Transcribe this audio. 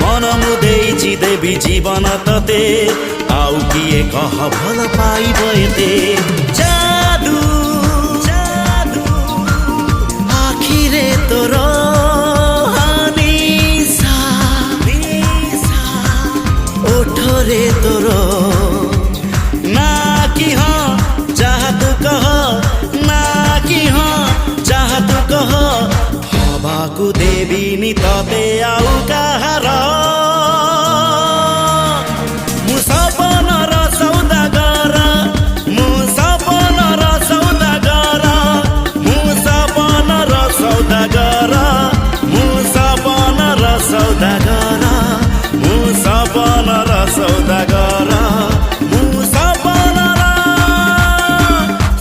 मन मुदेइछि देवी जीवन तते आउ किए कह भल पाइब एते जादू जादू आखिरे तोर निशा निशा ओठरे तोर ना कि हाँ जहाँ तू कह ना कि हाँ जहाँ तू कह हवा को देवी नि तते आउ कहार